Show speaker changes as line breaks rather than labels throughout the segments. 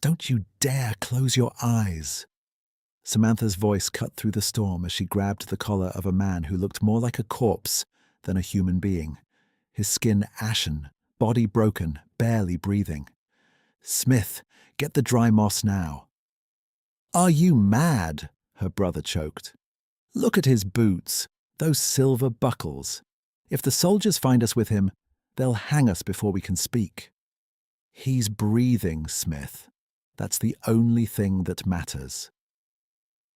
Don't you dare close your eyes. Samantha's voice cut through the storm as she grabbed the collar of a man who looked more like a corpse than a human being, his skin ashen, body broken, barely breathing. Smith, get the dry moss now. Are you mad? Her brother choked. Look at his boots, those silver buckles. If the soldiers find us with him, they'll hang us before we can speak. He's breathing, Smith. That's the only thing that matters.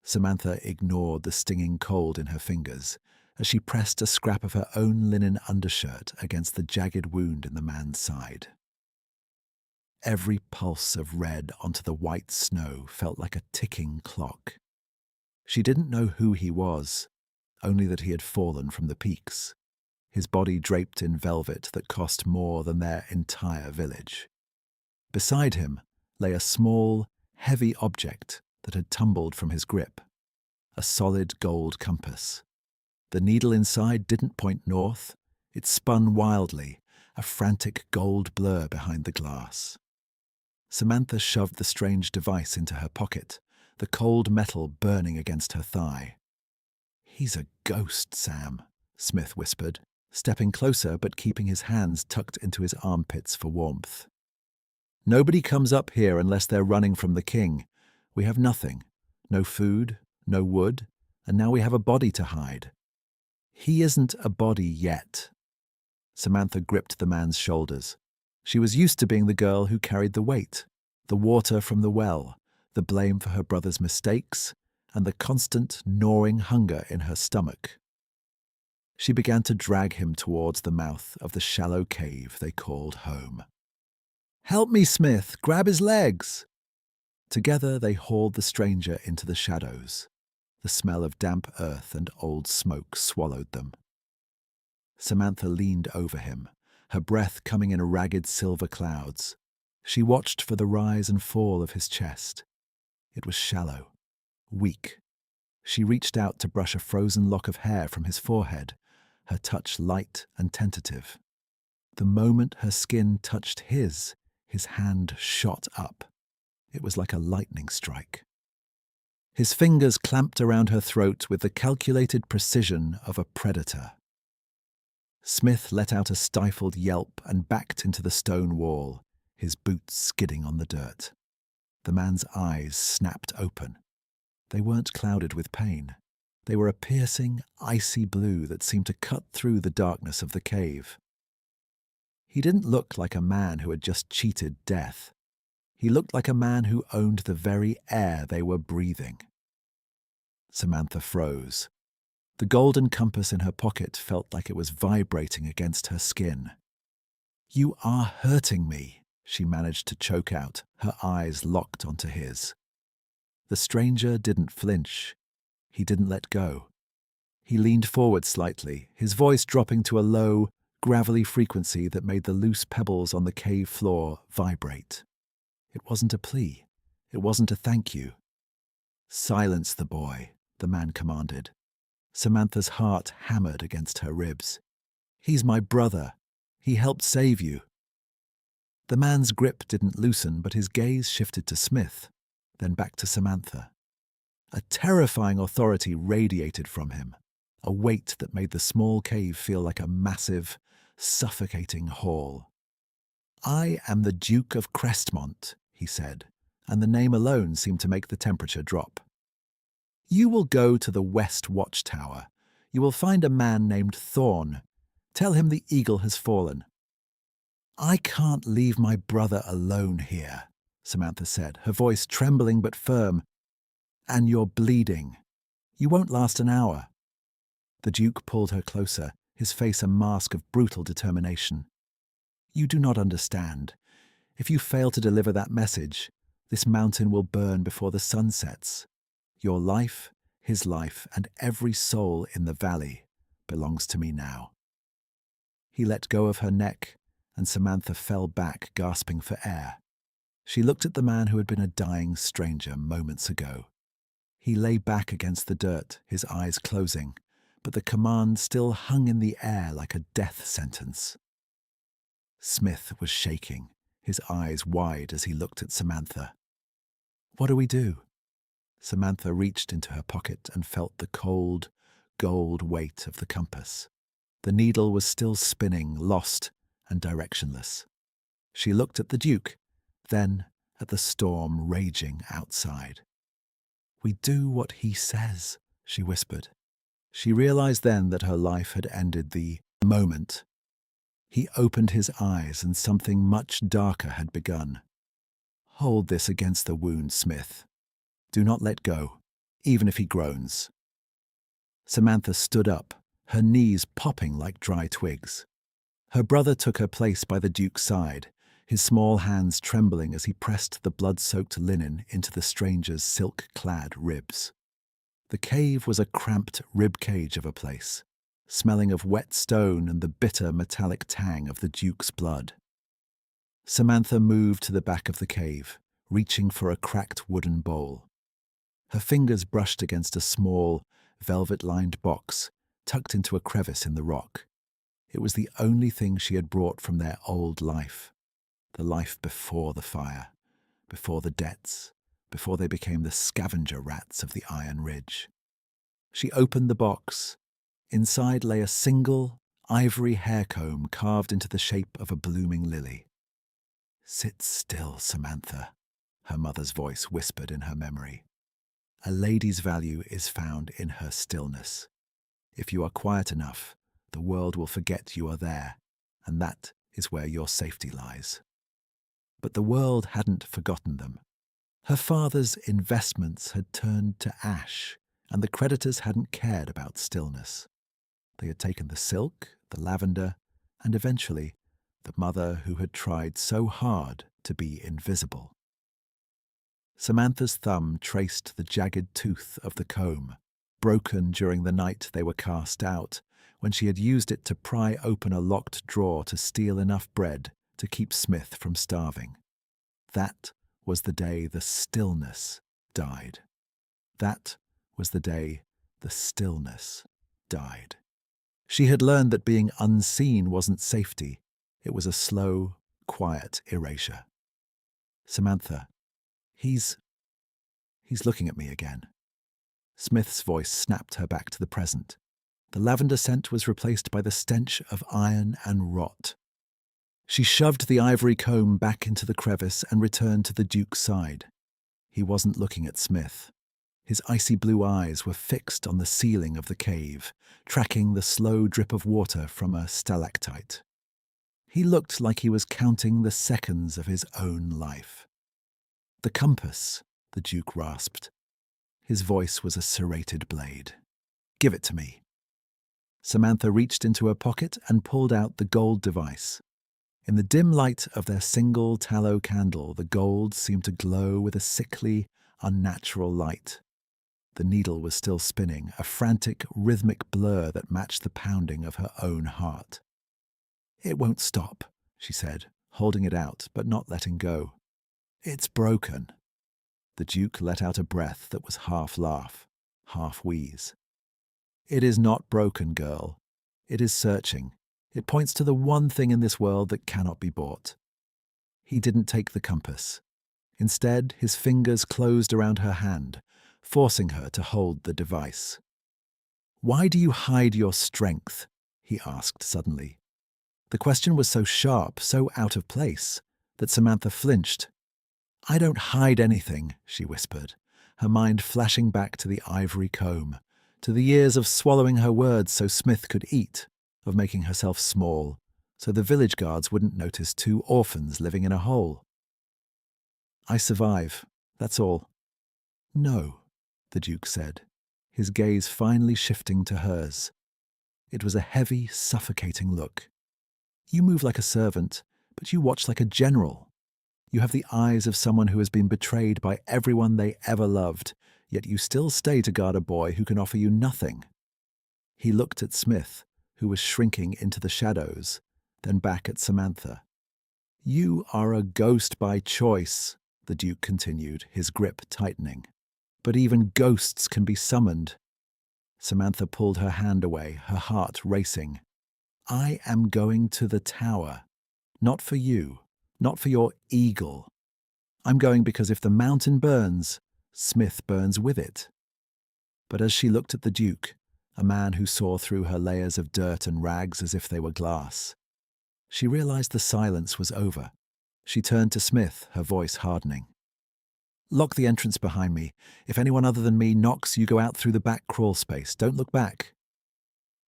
Samantha ignored the stinging cold in her fingers as she pressed a scrap of her own linen undershirt against the jagged wound in the man's side. Every pulse of red onto the white snow felt like a ticking clock. She didn't know who he was, only that he had fallen from the peaks, his body draped in velvet that cost more than their entire village. Beside him lay a small, heavy object that had tumbled from his grip, a solid gold compass. The needle inside didn't point north, it spun wildly, a frantic gold blur behind the glass. Samantha shoved the strange device into her pocket, the cold metal burning against her thigh. He's a ghost, Sam, Smith whispered, stepping closer but keeping his hands tucked into his armpits for warmth. Nobody comes up here unless they're running from the king. We have nothing. No food, no wood, and now we have a body to hide. He isn't a body yet. Samantha gripped the man's shoulders. She was used to being the girl who carried the weight, the water from the well, the blame for her brother's mistakes, and the constant, gnawing hunger in her stomach. She began to drag him towards the mouth of the shallow cave they called home. "Help me, Smith! Grab his legs!" Together they hauled the stranger into the shadows. The smell of damp earth and old smoke swallowed them. Samantha leaned over him, her breath coming in ragged silver clouds. She watched for the rise and fall of his chest. It was shallow, weak. She reached out to brush a frozen lock of hair from his forehead, her touch light and tentative. The moment her skin touched his hand shot up. It was like a lightning strike. His fingers clamped around her throat with the calculated precision of a predator. Smith let out a stifled yelp and backed into the stone wall, his boots skidding on the dirt. The man's eyes snapped open. They weren't clouded with pain. They were a piercing, icy blue that seemed to cut through the darkness of the cave. He didn't look like a man who had just cheated death. He looked like a man who owned the very air they were breathing. Samantha froze. The golden compass in her pocket felt like it was vibrating against her skin. "You are hurting me," she managed to choke out, her eyes locked onto his. The stranger didn't flinch. He didn't let go. He leaned forward slightly, his voice dropping to a low, gravelly frequency that made the loose pebbles on the cave floor vibrate. It wasn't a plea. It wasn't a thank you. "Silence the boy," the man commanded. Samantha's heart hammered against her ribs. "He's my brother. He helped save you." The man's grip didn't loosen, but his gaze shifted to Smith, then back to Samantha. A terrifying authority radiated from him, a weight that made the small cave feel like a massive, suffocating hall. "I am the Duke of Crestmont," he said, and the name alone seemed to make the temperature drop. "You will go to the West Watchtower. You will find a man named Thorn. Tell him the eagle has fallen." "I can't leave my brother alone here," Samantha said, her voice trembling but firm. "And you're bleeding. You won't last an hour." The Duke pulled her closer, his face a mask of brutal determination. "You do not understand. If you fail to deliver that message, this mountain will burn before the sun sets. Your life, his life, and every soul in the valley belongs to me now." He let go of her neck, and Samantha fell back, gasping for air. She looked at the man who had been a dying stranger moments ago. He lay back against the dirt, his eyes closing, but the command still hung in the air like a death sentence. Smith was shaking, his eyes wide as he looked at Samantha. What do we do? Samantha reached into her pocket and felt the cold, gold weight of the compass. The needle was still spinning, lost and directionless. She looked at the Duke, then at the storm raging outside. "We do what he says," she whispered. She realized then that her life had ended the moment. He opened his eyes and something much darker had begun. "Hold this against the wound, Smith. Do not let go, even if he groans." Samantha stood up, her knees popping like dry twigs. Her brother took her place by the Duke's side, his small hands trembling as he pressed the blood-soaked linen into the stranger's silk-clad ribs. The cave was a cramped rib cage of a place, smelling of wet stone and the bitter metallic tang of the Duke's blood. Samantha moved to the back of the cave, reaching for a cracked wooden bowl. Her fingers brushed against a small, velvet-lined box tucked into a crevice in the rock. It was the only thing she had brought from their old life, the life before the fire, before the debts, before they became the scavenger rats of the Iron Ridge. She opened the box. Inside lay a single, ivory hair comb carved into the shape of a blooming lily. "Sit still, Samantha," her mother's voice whispered in her memory. "A lady's value is found in her stillness. If you are quiet enough, the world will forget you are there, and that is where your safety lies." But the world hadn't forgotten them. Her father's investments had turned to ash, and the creditors hadn't cared about stillness. They had taken the silk, the lavender, and eventually the mother who had tried so hard to be invisible. Samantha's thumb traced the jagged tooth of the comb, broken during the night they were cast out, when she had used it to pry open a locked drawer to steal enough bread to keep Smith from starving. That was the day the stillness died. That was the day the stillness died. She had learned that being unseen wasn't safety. It was a slow, quiet erasure. "Samantha, he's looking at me again." Smith's voice snapped her back to the present. The lavender scent was replaced by the stench of iron and rot. She shoved the ivory comb back into the crevice and returned to the Duke's side. He wasn't looking at Smith. His icy blue eyes were fixed on the ceiling of the cave, tracking the slow drip of water from a stalactite. He looked like he was counting the seconds of his own life. "The compass," the Duke rasped. His voice was a serrated blade. "Give it to me." Samantha reached into her pocket and pulled out the gold device. In the dim light of their single tallow candle, the gold seemed to glow with a sickly, unnatural light. The needle was still spinning, a frantic, rhythmic blur that matched the pounding of her own heart. "It won't stop," she said, holding it out but not letting go. "It's broken." The Duke let out a breath that was half laugh, half wheeze. "It is not broken, girl. It is searching. It points to the one thing in this world that cannot be bought." He didn't take the compass. Instead, his fingers closed around her hand, forcing her to hold the device. "Why do you hide your strength?" he asked suddenly. The question was so sharp, so out of place, that Samantha flinched. "I don't hide anything," she whispered, her mind flashing back to the ivory comb, to the years of swallowing her words so Smith could eat, of making herself small, so the village guards wouldn't notice two orphans living in a hole. "I survive, that's all." "No," the Duke said, his gaze finally shifting to hers. It was a heavy, suffocating look. "You move like a servant, but you watch like a general. You have the eyes of someone who has been betrayed by everyone they ever loved, yet you still stay to guard a boy who can offer you nothing." He looked at Smith, who was shrinking into the shadows, then back at Samantha. "You are a ghost by choice," the Duke continued, his grip tightening. "But even ghosts can be summoned." Samantha pulled her hand away, her heart racing. "I am going to the tower. Not for you, not for your eagle. I'm going because if the mountain burns, Smith burns with it. But as she looked at the Duke, a man who saw through her layers of dirt and rags as if they were glass, she realized the silence was over. She turned to Smith, her voice hardening. Lock the entrance behind me. If anyone other than me knocks, you go out through the back crawl space. Don't look back.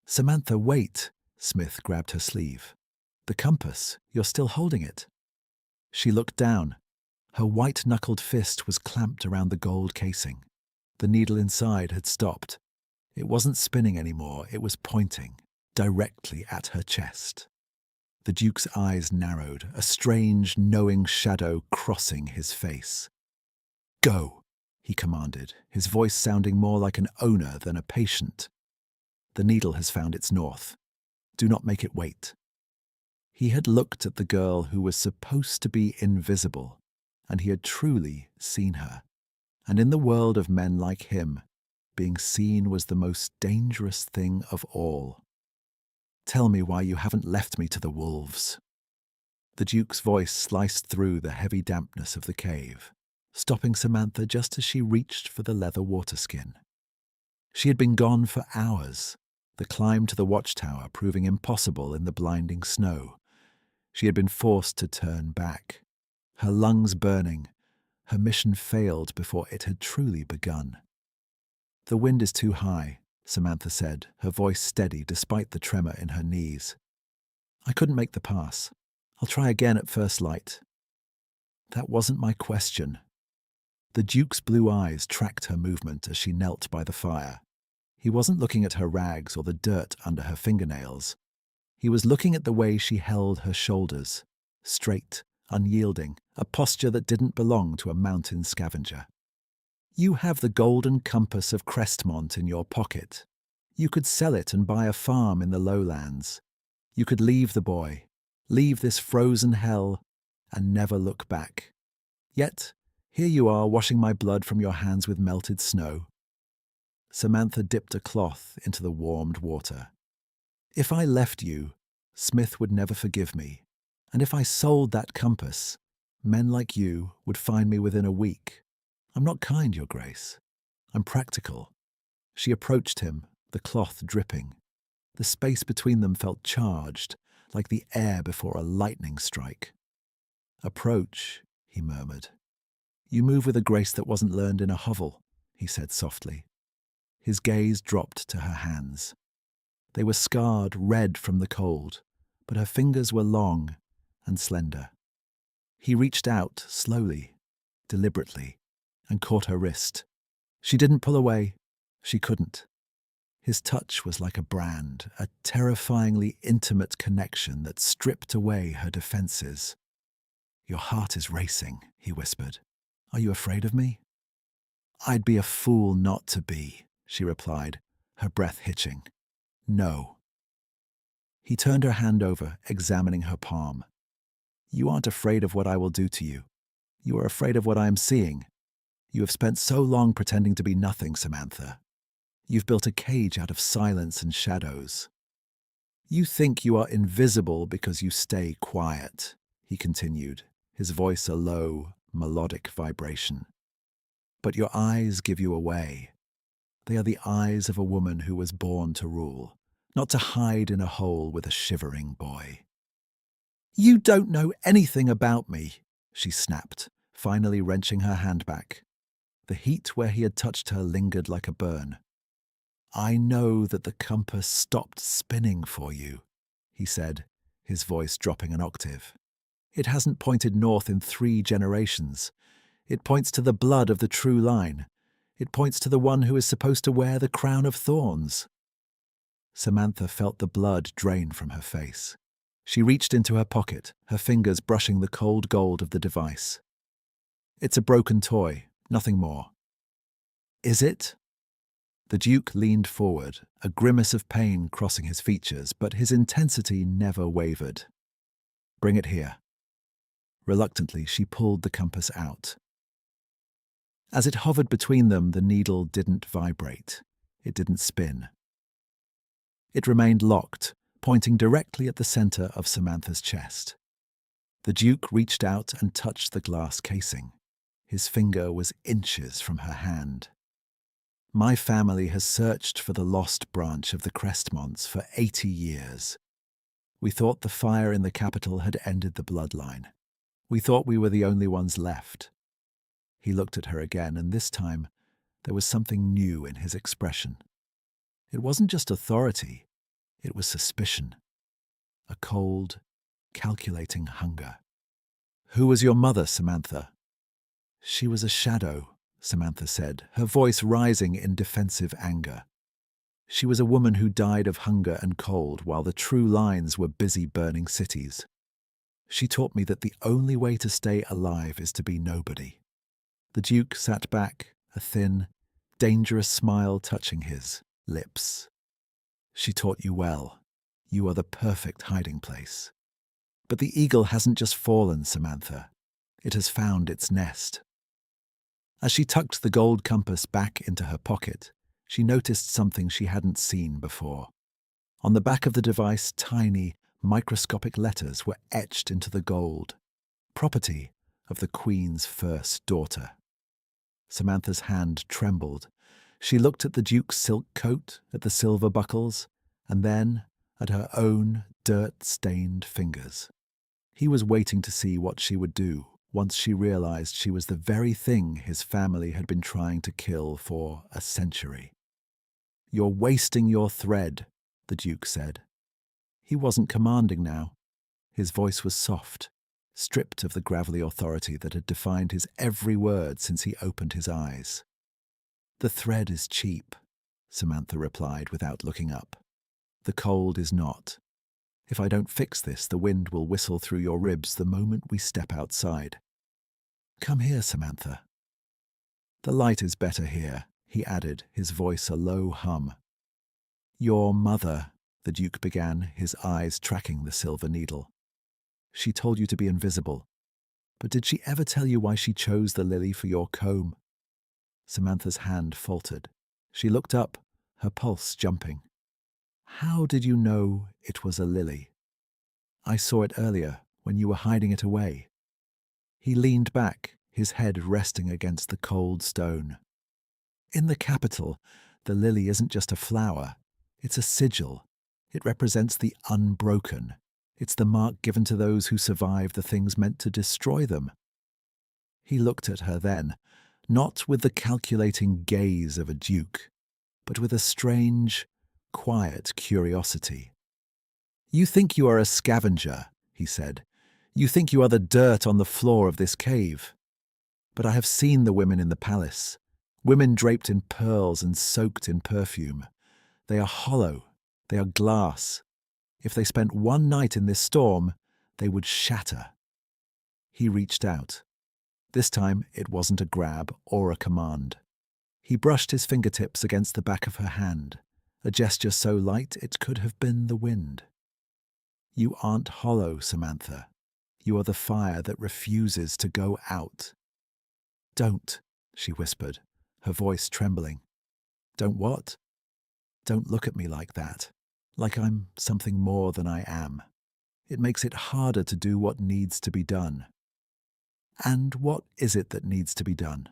Samantha, wait. Smith grabbed her sleeve. The compass. You're still holding it. She looked down. Her white-knuckled fist was clamped around the gold casing. The needle inside had stopped. It wasn't spinning anymore. It was pointing directly at her chest. The Duke's eyes narrowed, a strange, knowing shadow crossing his face. Go, he commanded, his voice sounding more like an owner than a patient. The needle has found its north. Do not make it wait. He had looked at the girl who was supposed to be invisible, and he had truly seen her. And in the world of men like him, being seen was the most dangerous thing of all. Tell me why you haven't left me to the wolves. The Duke's voice sliced through the heavy dampness of the cave, stopping Samantha just as she reached for the leather waterskin. She had been gone for hours, the climb to the watchtower proving impossible in the blinding snow. She had been forced to turn back, her lungs burning. Her mission failed before it had truly begun. The wind is too high, Samantha said, her voice steady despite the tremor in her knees. I couldn't make the pass. I'll try again at first light. That wasn't my question. The Duke's blue eyes tracked her movement as she knelt by the fire. He wasn't looking at her rags or the dirt under her fingernails. He was looking at the way she held her shoulders, straight, unyielding, a posture that didn't belong to a mountain scavenger. You have the golden compass of Crestmont in your pocket. You could sell it and buy a farm in the lowlands. You could leave the boy, leave this frozen hell, and never look back. Yet, here you are washing my blood from your hands with melted snow. Samantha dipped a cloth into the warmed water. If I left you, Smith would never forgive me. And if I sold that compass, men like you would find me within a week. I'm not kind, Your Grace. I'm practical. She approached him, the cloth dripping. The space between them felt charged, like the air before a lightning strike. Approach, he murmured. You move with a grace that wasn't learned in a hovel, he said softly. His gaze dropped to her hands. They were scarred red from the cold, but her fingers were long and slender. He reached out slowly, deliberately, and caught her wrist. She didn't pull away. She couldn't. His touch was like a brand, a terrifyingly intimate connection that stripped away her defenses. Your heart is racing, he whispered. Are you afraid of me? I'd be a fool not to be, she replied, her breath hitching. No. He turned her hand over, examining her palm. You aren't afraid of what I will do to you. You are afraid of what I am seeing. You have spent so long pretending to be nothing, Samantha. You've built a cage out of silence and shadows. You think you are invisible because you stay quiet, he continued, his voice a low, melodic vibration. But your eyes give you away. They are the eyes of a woman who was born to rule, not to hide in a hole with a shivering boy. You don't know anything about me, she snapped, finally wrenching her hand back. The heat where he had touched her lingered like a burn. I know that the compass stopped spinning for you, he said, his voice dropping an octave. It hasn't pointed north in 3 generations. It points to the blood of the true line. It points to the one who is supposed to wear the crown of thorns. Samantha felt the blood drain from her face. She reached into her pocket, her fingers brushing the cold gold of the device. It's a broken toy, nothing more. Is it? The Duke leaned forward, a grimace of pain crossing his features, but his intensity never wavered. Bring it here. Reluctantly, she pulled the compass out. As it hovered between them, the needle didn't vibrate. It didn't spin. It remained locked, pointing directly at the center of Samantha's chest. The Duke reached out and touched the glass casing. His finger was inches from her hand. My family has searched for the lost branch of the Crestmonts for 80 years. We thought the fire in the capital had ended the bloodline. We thought we were the only ones left. He looked at her again, and this time there was something new in his expression. It wasn't just authority, it was suspicion. A cold, calculating hunger. "Who was your mother, Samantha?" "She was a shadow," Samantha said, her voice rising in defensive anger. "She was a woman who died of hunger and cold while the true lines were busy burning cities. She taught me that the only way to stay alive is to be nobody." The Duke sat back, a thin, dangerous smile touching his lips. "She taught you well. You are the perfect hiding place. But the eagle hasn't just fallen, Samantha. It has found its nest." As she tucked the gold compass back into her pocket, she noticed something she hadn't seen before. On the back of the device, tiny, microscopic letters were etched into the gold. "Property of the Queen's first daughter." Samantha's hand trembled. She looked at the Duke's silk coat, at the silver buckles, and then at her own dirt-stained fingers. He was waiting to see what she would do once she realized she was the very thing his family had been trying to kill for a century. "You're wasting your thread," the Duke said. He wasn't commanding now. His voice was soft, stripped of the gravelly authority that had defined his every word since he opened his eyes. "The thread is cheap," Samantha replied without looking up. "The cold is not. If I don't fix this, the wind will whistle through your ribs the moment we step outside. Come here, Samantha." "The light is better here," he added, his voice a low hum. "Your mother," the Duke began, his eyes tracking the silver needle. "She told you to be invisible. But did she ever tell you why she chose the lily for your comb?" Samantha's hand faltered. She looked up, her pulse jumping. "How did you know it was a lily?" "I saw it earlier, when you were hiding it away." He leaned back, his head resting against the cold stone. "In the capital, the lily isn't just a flower. It's a sigil. It represents the unbroken. It's the mark given to those who survive the things meant to destroy them." He looked at her then, not with the calculating gaze of a duke, but with a strange, quiet curiosity. "You think you are a scavenger," he said. "You think you are the dirt on the floor of this cave. But I have seen the women in the palace, women draped in pearls and soaked in perfume. They are hollow, they are glass. If they spent one night in this storm, they would shatter." He reached out. This time it wasn't a grab or a command. He brushed his fingertips against the back of her hand, a gesture so light it could have been the wind. "You aren't hollow, Samantha. You are the fire that refuses to go out." "Don't," she whispered, her voice trembling. "Don't what?" "Don't look at me like that, like I'm something more than I am. It makes it harder to do what needs to be done." "And what is it that needs to be done?"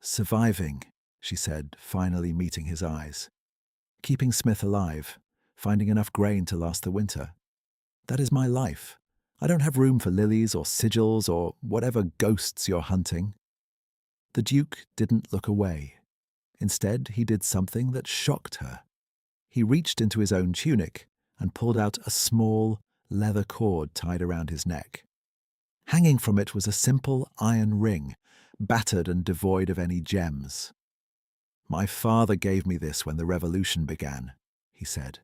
"Surviving," she said, finally meeting his eyes. "Keeping Smith alive, finding enough grain to last the winter. That is my life. I don't have room for lilies or sigils or whatever ghosts you're hunting." The Duke didn't look away. Instead, he did something that shocked her. He reached into his own tunic and pulled out a small, leather cord tied around his neck. Hanging from it was a simple iron ring, battered and devoid of any gems. "My father gave me this when the revolution began," he said.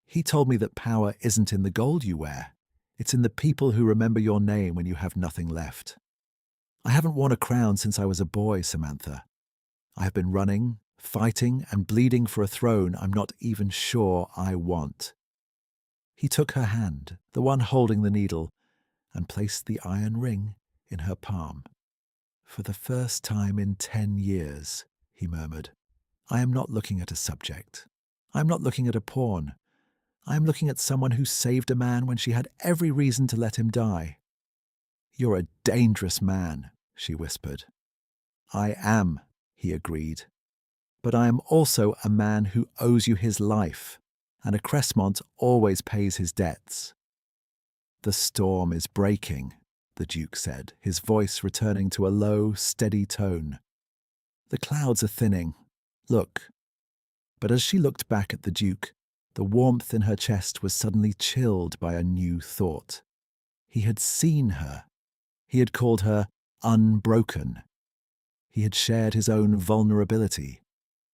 "He told me that power isn't in the gold you wear. It's in the people who remember your name when you have nothing left. I haven't worn a crown since I was a boy, Samantha. I have been running, fighting, and bleeding for a throne I'm not even sure I want." He took her hand, the one holding the needle, and placed the iron ring in her palm. "For the first time in 10 years, he murmured, "I am not looking at a subject. I am not looking at a pawn. I am looking at someone who saved a man when she had every reason to let him die." "You're a dangerous man," she whispered. I am, he agreed. But I am also a man who owes you his life, and a Crestmont always pays his debts. The storm is breaking, the Duke said, his voice returning to a low, steady tone. The clouds are thinning. Look. But as she looked back at the Duke, the warmth in her chest was suddenly chilled by a new thought. He had seen her. He had called her unbroken. He had shared his own vulnerability.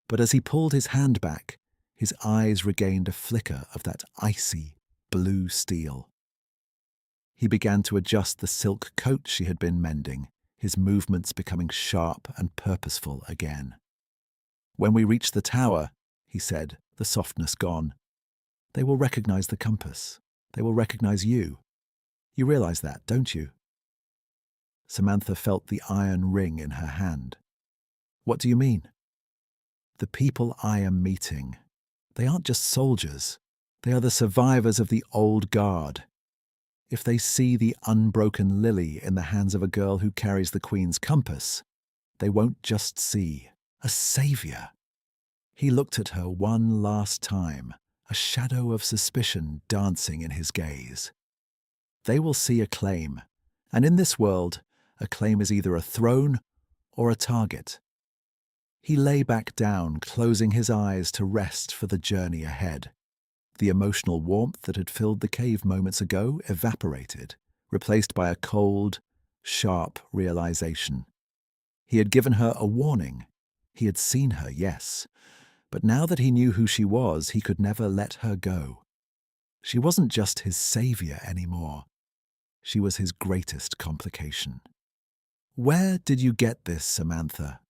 But as he pulled his hand back, his eyes regained a flicker of that icy, blue steel. He began to adjust the silk coat she had been mending, his movements becoming sharp and purposeful again. When we reach the tower, he said, the softness gone, they will recognize the compass. They will recognize you. You realize that, don't you? Samantha felt the iron ring in her hand. What do you mean? The people I am meeting. They aren't just soldiers. They are the survivors of the old guard. If they see the unbroken lily in the hands of a girl who carries the Queen's compass, they won't just see a savior. He looked at her one last time, a shadow of suspicion dancing in his gaze. They will see a claim, and in this world, a claim is either a throne or a target. He lay back down, closing his eyes to rest for the journey ahead. The emotional warmth that had filled the cave moments ago evaporated, replaced by a cold, sharp realization. He had given her a warning. He had seen her, yes, but now that he knew who she was, he could never let her go. She wasn't just his savior anymore. She was his greatest complication. Where did you get this, Samantha?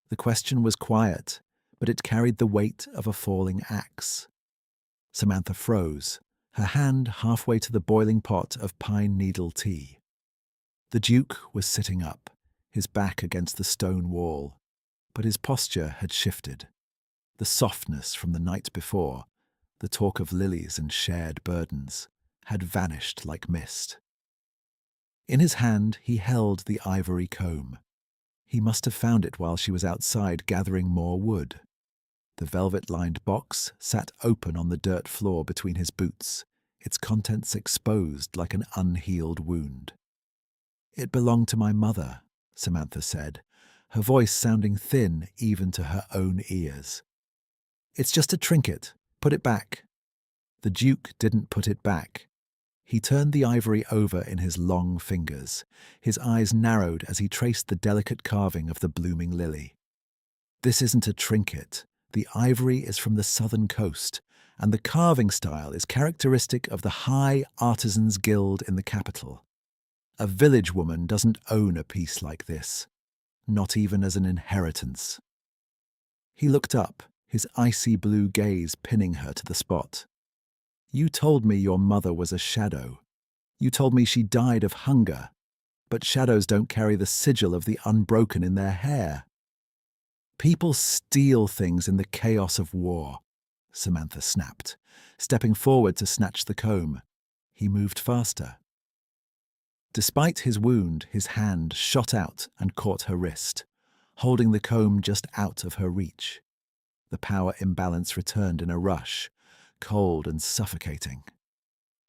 The question was quiet, but it carried the weight of a falling axe. Samantha froze, her hand halfway to the boiling pot of pine needle tea. The Duke was sitting up, his back against the stone wall, but his posture had shifted. The softness from the night before, the talk of lilies and shared burdens, had vanished like mist. In his hand he held the ivory comb. He must have found it while she was outside gathering more wood. The velvet-lined box sat open on the dirt floor between his boots, its contents exposed like an unhealed wound. It belonged to my mother, Samantha said, her voice sounding thin even to her own ears. It's just a trinket. Put it back. The Duke didn't put it back. He turned the ivory over in his long fingers. His eyes narrowed as he traced the delicate carving of the blooming lily. This isn't a trinket. The ivory is from the southern coast, and the carving style is characteristic of the High Artisans Guild in the capital. A village woman doesn't own a piece like this, not even as an inheritance. He looked up, his icy blue gaze pinning her to the spot. You told me your mother was a shadow. You told me she died of hunger, but shadows don't carry the sigil of the unbroken in their hair. People steal things in the chaos of war, Samantha snapped, stepping forward to snatch the comb. He moved faster. Despite his wound, his hand shot out and caught her wrist, holding the comb just out of her reach. The power imbalance returned in a rush, cold and suffocating.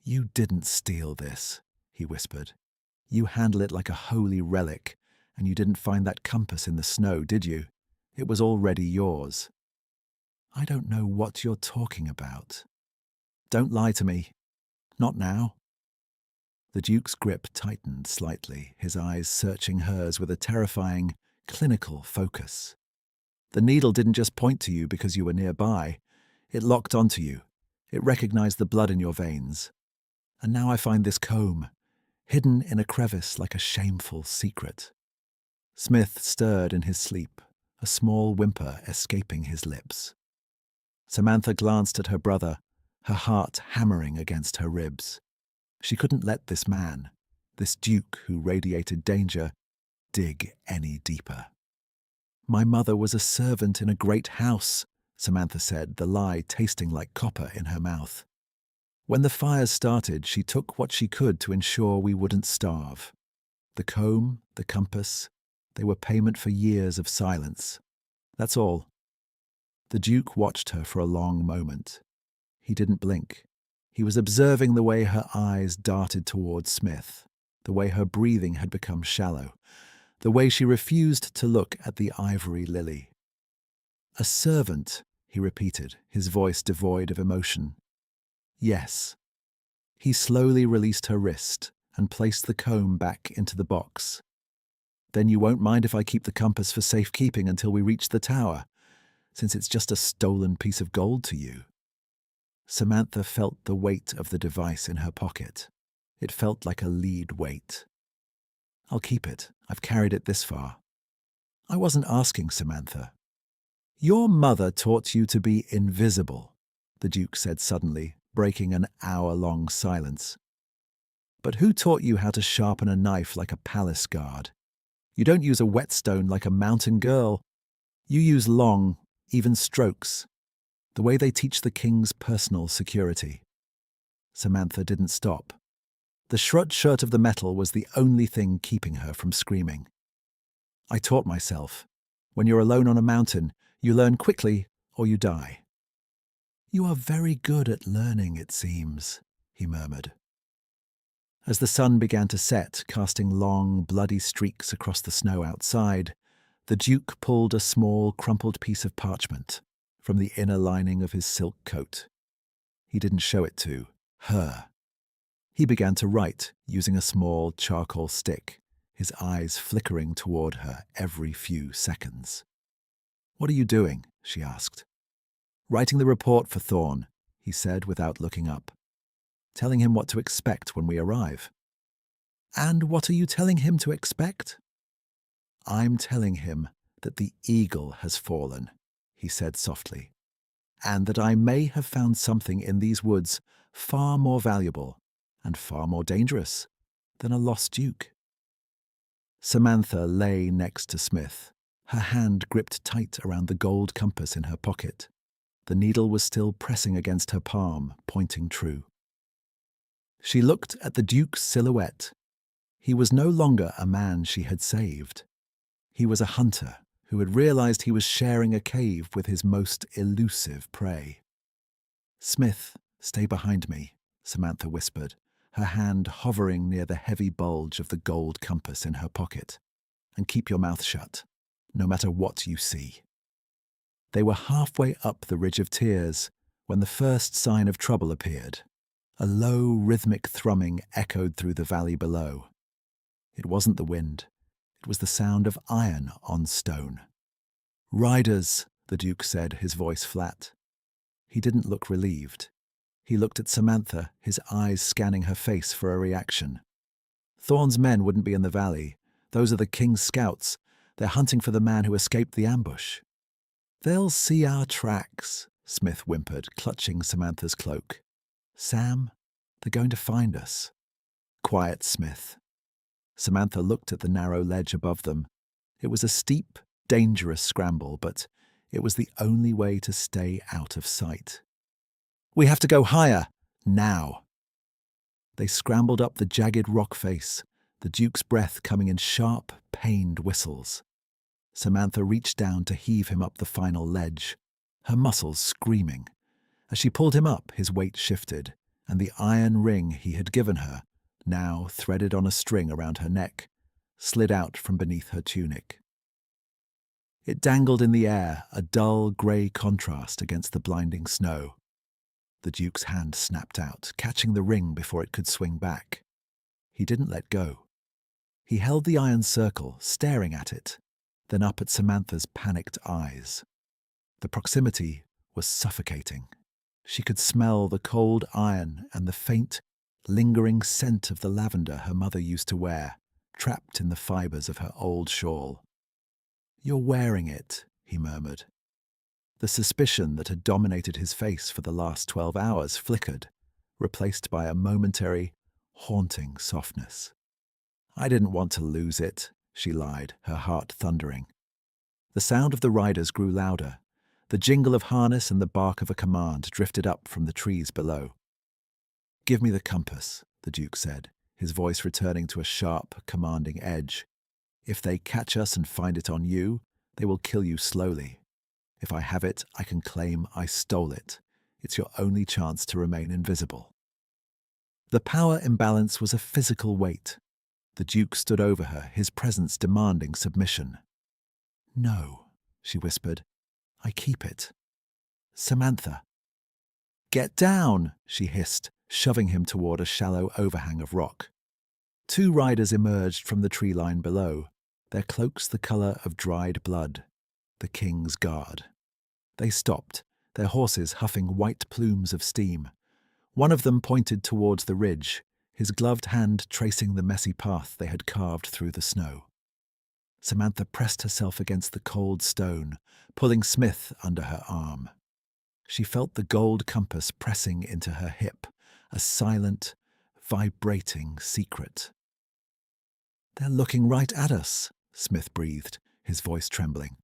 You didn't steal this, he whispered. You handle it like a holy relic, and you didn't find that compass in the snow, did you? It was already yours. I don't know what you're talking about. Don't lie to me. Not now. The Duke's grip tightened slightly, his eyes searching hers with a terrifying, clinical focus. The needle didn't just point to you because you were nearby. It locked onto you. It recognized the blood in your veins. And now I find this comb, hidden in a crevice like a shameful secret. Smith stirred in his sleep, a small whimper escaping his lips. Samantha glanced at her brother, her heart hammering against her ribs. She couldn't let this man, this Duke who radiated danger, dig any deeper. My mother was a servant in a great house, Samantha said, the lie tasting like copper in her mouth. When the fires started, she took what she could to ensure we wouldn't starve. The comb, the compass, they were payment for years of silence. That's all. The Duke watched her for a long moment. He didn't blink. He was observing the way her eyes darted towards Smith, the way her breathing had become shallow, the way she refused to look at the ivory lily. "A servant," he repeated, his voice devoid of emotion. "Yes." He slowly released her wrist and placed the comb back into the box. "Then you won't mind if I keep the compass for safekeeping until we reach the tower, since it's just a stolen piece of gold to you." Samantha felt the weight of the device in her pocket. It felt like a lead weight. "I'll keep it. I've carried it this far." "I wasn't asking, Samantha." "Your mother taught you to be invisible," the Duke said suddenly, breaking an hour-long silence. "But who taught you how to sharpen a knife like a palace guard? You don't use a whetstone like a mountain girl. You use long, even strokes, the way they teach the king's personal security." Samantha didn't stop. The shirt of the metal was the only thing keeping her from screaming. "I taught myself. When you're alone on a mountain, you learn quickly or you die." "You are very good at learning, it seems," he murmured. As the sun began to set, casting long, bloody streaks across the snow outside, the Duke pulled a small, crumpled piece of parchment from the inner lining of his silk coat. He didn't show it to her. He began to write using a small charcoal stick, his eyes flickering toward her every few seconds. "What are you doing?" she asked. "Writing the report for Thorn," he said without looking up. "Telling him what to expect when we arrive." "And what are you telling him to expect?" "I'm telling him that the eagle has fallen," he said softly, "and that I may have found something in these woods far more valuable and far more dangerous than a lost duke." Samantha lay next to Smith, her hand gripped tight around the gold compass in her pocket. The needle was still pressing against her palm, pointing true. She looked at the Duke's silhouette. He was no longer a man she had saved. He was a hunter who had realized he was sharing a cave with his most elusive prey. "Smith, stay behind me," Samantha whispered, her hand hovering near the heavy bulge of the gold compass in her pocket. "And keep your mouth shut, no matter what you see." They were halfway up the Ridge of Tears when the first sign of trouble appeared. A low, rhythmic thrumming echoed through the valley below. It wasn't the wind. It was the sound of iron on stone. "Riders," the Duke said, his voice flat. He didn't look relieved. He looked at Samantha, his eyes scanning her face for a reaction. "Thorn's men wouldn't be in the valley. Those are the king's scouts. They're hunting for the man who escaped the ambush." "They'll see our tracks," Smith whimpered, clutching Samantha's cloak. "Sam, they're going to find us." "Quiet, Smith." Samantha looked at the narrow ledge above them. It was a steep, dangerous scramble, but it was the only way to stay out of sight. "We have to go higher, now." They scrambled up the jagged rock face, the Duke's breath coming in sharp, pained whistles. Samantha reached down to heave him up the final ledge, her muscles screaming. As she pulled him up, his weight shifted, and the iron ring he had given her, now threaded on a string around her neck, slid out from beneath her tunic. It dangled in the air, a dull grey contrast against the blinding snow. The Duke's hand snapped out, catching the ring before it could swing back. He didn't let go. He held the iron circle, staring at it, then up at Samantha's panicked eyes. The proximity was suffocating. She could smell the cold iron and the faint, lingering scent of the lavender her mother used to wear, trapped in the fibers of her old shawl. "You're wearing it," he murmured. The suspicion that had dominated his face for the last 12 hours flickered, replaced by a momentary, haunting softness. "I didn't want to lose it," she lied, her heart thundering. The sound of the riders grew louder. The jingle of harness and the bark of a command drifted up from the trees below. "Give me the compass," the Duke said, his voice returning to a sharp, commanding edge. "If they catch us and find it on you, they will kill you slowly. If I have it, I can claim I stole it. It's your only chance to remain invisible." The power imbalance was a physical weight. The Duke stood over her, his presence demanding submission. "No," she whispered. "I keep it. Samantha." "Get down," she hissed, shoving him toward a shallow overhang of rock. Two riders emerged from the tree line below, their cloaks the color of dried blood, the king's guard. They stopped, their horses huffing white plumes of steam. One of them pointed towards the ridge, his gloved hand tracing the messy path they had carved through the snow. Samantha pressed herself against the cold stone, pulling Smith under her arm. She felt the gold compass pressing into her hip, a silent, vibrating secret. "They're looking right at us," Smith breathed, his voice trembling.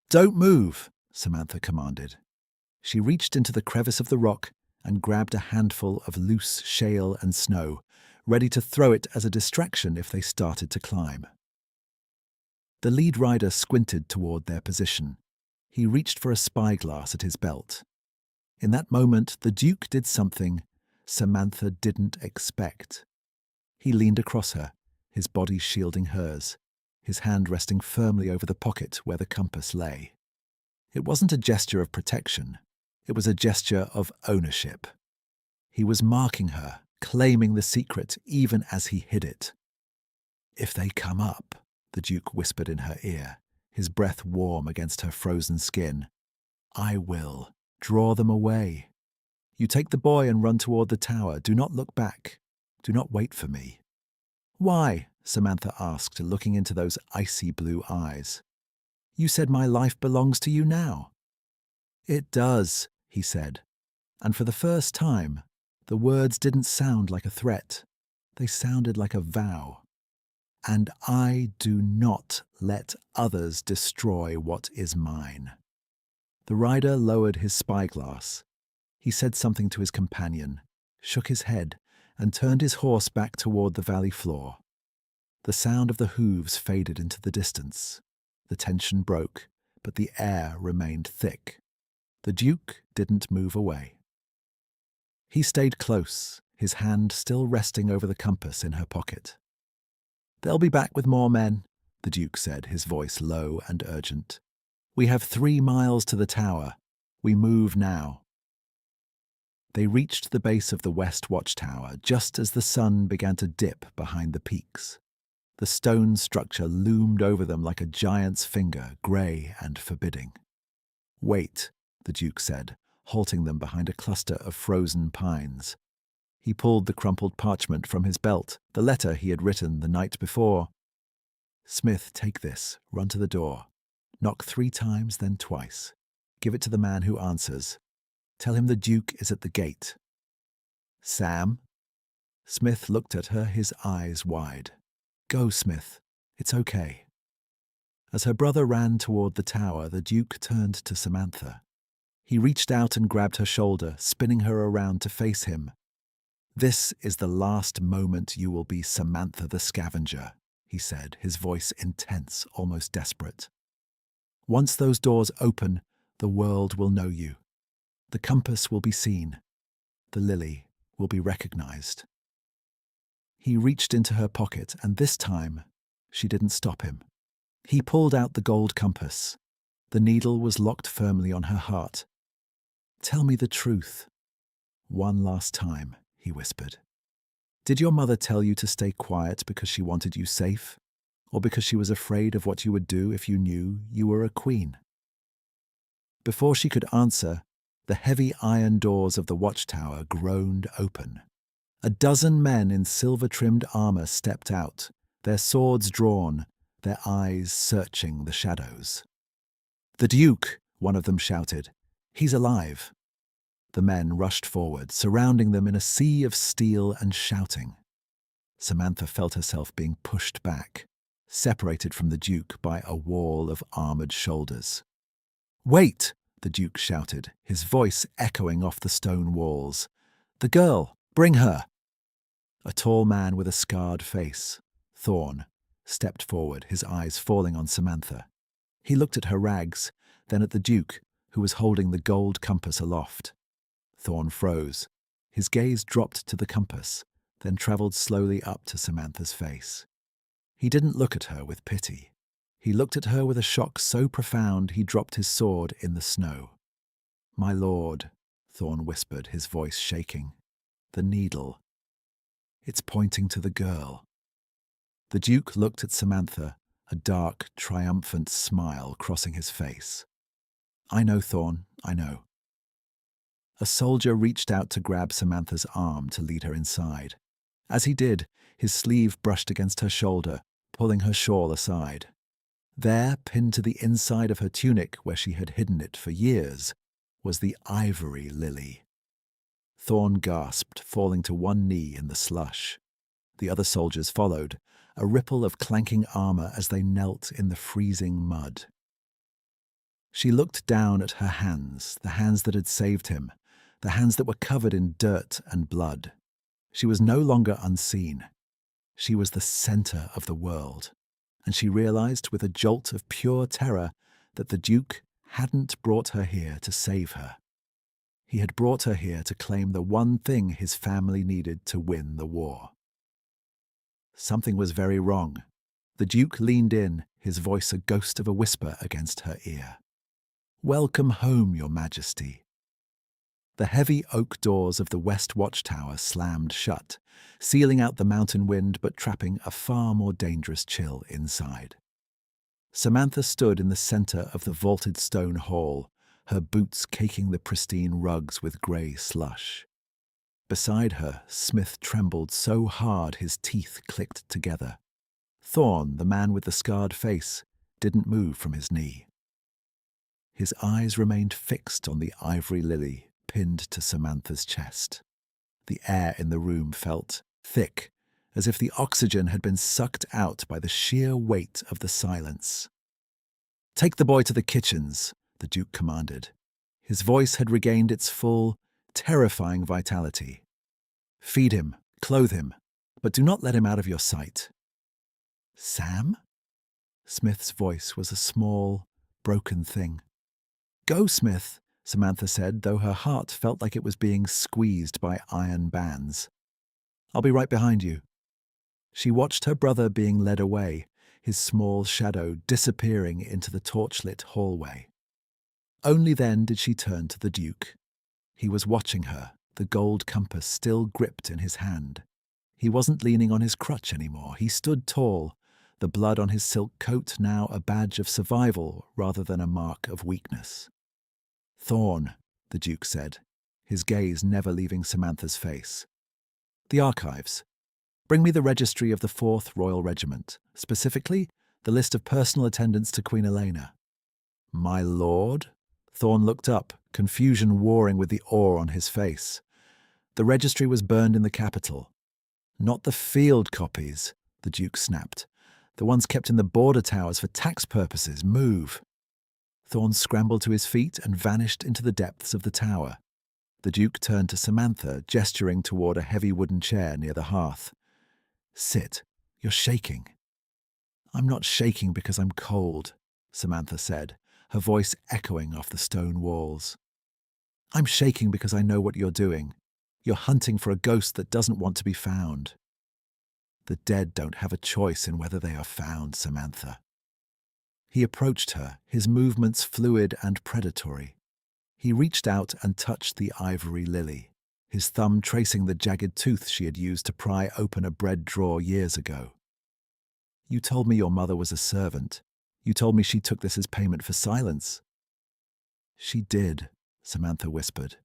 "Don't move," Samantha commanded. She reached into the crevice of the rock and grabbed a handful of loose shale and snow, ready to throw it as a distraction if they started to climb. The lead rider squinted toward their position. He reached for a spyglass at his belt. In that moment, the Duke did something Samantha didn't expect. He leaned across her, his body shielding hers, his hand resting firmly over the pocket where the compass lay. It wasn't a gesture of protection. It was a gesture of ownership. He was marking her, claiming the secret even as he hid it. "If they come up," the Duke whispered in her ear, his breath warm against her frozen skin, "I will draw them away. You take the boy and run toward the tower. Do not look back. Do not wait for me." "Why?" Samantha asked, looking into those icy blue eyes. "You said my life belongs to you now." "It does," he said, and for the first time, the words didn't sound like a threat. They sounded like a vow. "And I do not let others destroy what is mine." The rider lowered his spyglass. He said something to his companion, shook his head, and turned his horse back toward the valley floor. The sound of the hooves faded into the distance. The tension broke, but the air remained thick. The Duke didn't move away. He stayed close, his hand still resting over the compass in her pocket. "They'll be back with more men," the Duke said, his voice low and urgent. "We have 3 miles to the tower. We move now." They reached the base of the west watchtower just as the sun began to dip behind the peaks. The stone structure loomed over them like a giant's finger, grey and forbidding. "Wait," the Duke said, halting them behind a cluster of frozen pines. He pulled the crumpled parchment from his belt, the letter he had written the night before. "Smith, take this, run to the door. Knock 3 times, then twice. Give it to the man who answers. Tell him the Duke is at the gate." "Sam?" Smith looked at her, his eyes wide. "Go, Smith. It's okay." As her brother ran toward the tower, the Duke turned to Samantha. He reached out and grabbed her shoulder, spinning her around to face him. "This is the last moment you will be Samantha the scavenger," he said, his voice intense, almost desperate. "Once those doors open, the world will know you. The compass will be seen. The lily will be recognized." He reached into her pocket, and this time, she didn't stop him. He pulled out the gold compass. The needle was locked firmly on her heart. "Tell me the truth. One last time," he whispered. "Did your mother tell you to stay quiet because she wanted you safe, or because she was afraid of what you would do if you knew you were a queen?" Before she could answer, the heavy iron doors of the watchtower groaned open. A dozen men in silver-trimmed armor stepped out, their swords drawn, their eyes searching the shadows. "The Duke!" one of them shouted. "He's alive!" The men rushed forward, surrounding them in a sea of steel and shouting. Samantha felt herself being pushed back, separated from the Duke by a wall of armored shoulders. "Wait!" the Duke shouted, his voice echoing off the stone walls. "The girl! Bring her!" A tall man with a scarred face, Thorn, stepped forward, his eyes falling on Samantha. He looked at her rags, then at the Duke, who was holding the gold compass aloft. Thorn froze. His gaze dropped to the compass, then travelled slowly up to Samantha's face. He didn't look at her with pity. He looked at her with a shock so profound he dropped his sword in the snow. "My lord," Thorn whispered, his voice shaking. "The needle. It's pointing to the girl." The Duke looked at Samantha, a dark, triumphant smile crossing his face. "I know, Thorn, I know." A soldier reached out to grab Samantha's arm to lead her inside. As he did, his sleeve brushed against her shoulder, pulling her shawl aside. There, pinned to the inside of her tunic where she had hidden it for years, was the ivory lily. Thorn gasped, falling to one knee in the slush. The other soldiers followed, a ripple of clanking armor as they knelt in the freezing mud. She looked down at her hands, the hands that had saved him, the hands that were covered in dirt and blood. She was no longer unseen. She was the center of the world, and she realized with a jolt of pure terror that the Duke hadn't brought her here to save her. He had brought her here to claim the one thing his family needed to win the war. Something was very wrong. The Duke leaned in, his voice a ghost of a whisper against her ear. "Welcome home, Your Majesty." The heavy oak doors of the West Watchtower slammed shut, sealing out the mountain wind but trapping a far more dangerous chill inside. Samantha stood in the center of the vaulted stone hall, her boots caking the pristine rugs with grey slush. Beside her, Smith trembled so hard his teeth clicked together. Thorn, the man with the scarred face, didn't move from his knee. His eyes remained fixed on the ivory lily pinned to Samantha's chest. The air in the room felt thick, as if the oxygen had been sucked out by the sheer weight of the silence. "Take the boy to the kitchens," the Duke commanded. His voice had regained its full, terrifying vitality. "Feed him, clothe him, but do not let him out of your sight." "Sam?" Smith's voice was a small, broken thing. "Go, Smith," Samantha said, though her heart felt like it was being squeezed by iron bands. "I'll be right behind you." She watched her brother being led away, his small shadow disappearing into the torchlit hallway. Only then did she turn to the Duke. He was watching her, the gold compass still gripped in his hand. He wasn't leaning on his crutch anymore. He stood tall, the blood on his silk coat now a badge of survival rather than a mark of weakness. "Thorn," the Duke said, his gaze never leaving Samantha's face. "The archives. Bring me the registry of the 4th Royal Regiment, specifically the list of personal attendants to Queen Elena." "My lord?" Thorn looked up, confusion warring with the awe on his face. "The registry was burned in the capital." "Not the field copies," the Duke snapped. "The ones kept in the border towers for tax purposes. Move." Thorn scrambled to his feet and vanished into the depths of the tower. The Duke turned to Samantha, gesturing toward a heavy wooden chair near the hearth. "Sit. You're shaking." "I'm not shaking because I'm cold," Samantha said, her voice echoing off the stone walls. "I'm shaking because I know what you're doing. You're hunting for a ghost that doesn't want to be found." "The dead don't have a choice in whether they are found, Samantha." He approached her, his movements fluid and predatory. He reached out and touched the ivory lily, his thumb tracing the jagged tooth she had used to pry open a bread drawer years ago. "You told me your mother was a servant. You told me she took this as payment for silence." "She did," Samantha whispered.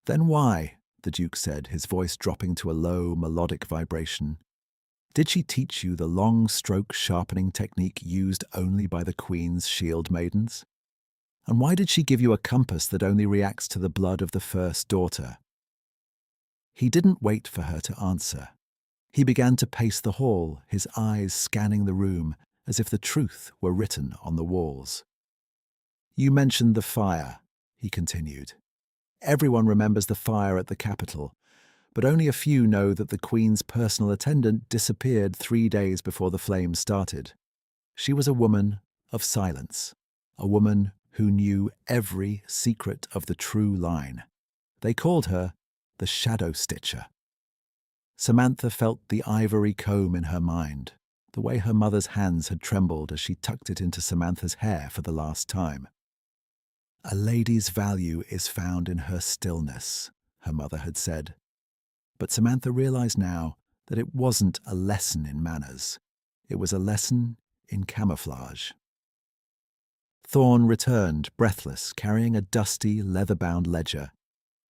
"Then why?" the Duke said, his voice dropping to a low, melodic vibration. "Did she teach you the long stroke sharpening technique used only by the Queen's shield maidens? And why did she give you a compass that only reacts to the blood of the first daughter?" He didn't wait for her to answer. He began to pace the hall, his eyes scanning the room as if the truth were written on the walls. "You mentioned the fire," he continued. "Everyone remembers the fire at the Capitol, but only a few know that the Queen's personal attendant disappeared 3 days before the flames started. She was a woman of silence, a woman who knew every secret of the true line. They called her the Shadow Stitcher. Samantha felt the ivory comb in her mind, the way her mother's hands had trembled as she tucked it into Samantha's hair for the last time. "A lady's value is found in her stillness," her mother had said. But Samantha realized now that it wasn't a lesson in manners. It was a lesson in camouflage. Thorne returned, breathless, carrying a dusty, leather-bound ledger.